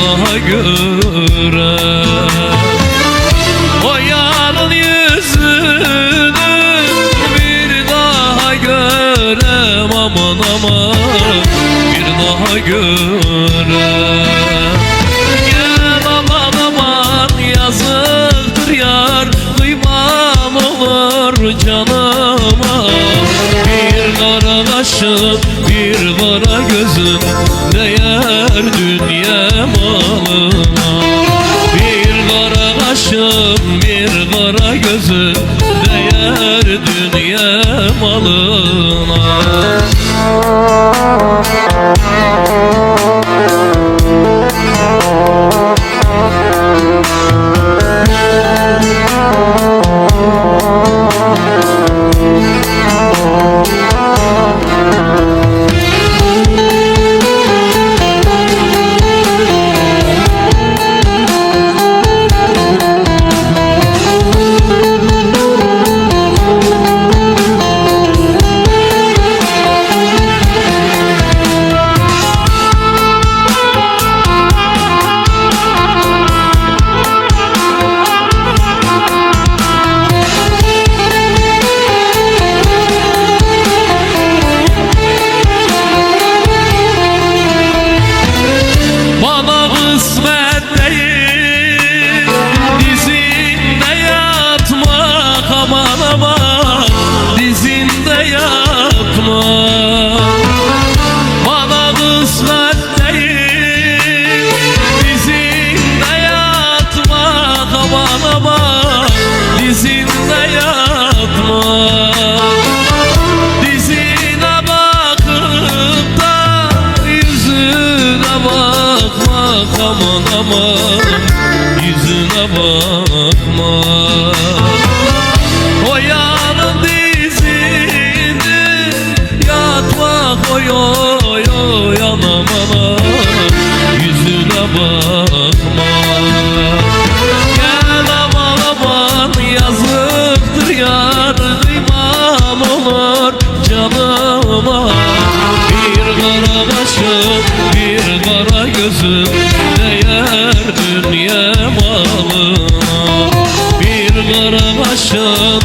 daha görem. O yarın yüzünü bir daha görem, aman aman bir daha görem. Gel aman aman yazıktır yar, duymam olur canıma. Bir kara kaşın bir kara gözün değer dünya malına. Bir kara kaşın bir kara gözün değer dünya malına. Dizinde yatma, bana kısmet değil. Dizinde yatma, aman aman dizinde yatma. Dizine bakıp da yüzüne bakma, aman aman yüzüne bakma. O yarın dizini yatmak, oy oy oy anam anam yüzüne bakma. Gel aman aman yazıktır yar, duymam olur canıma. Bir kara kaşın bir kara gözün değer dünya malına. Bir kara kaşın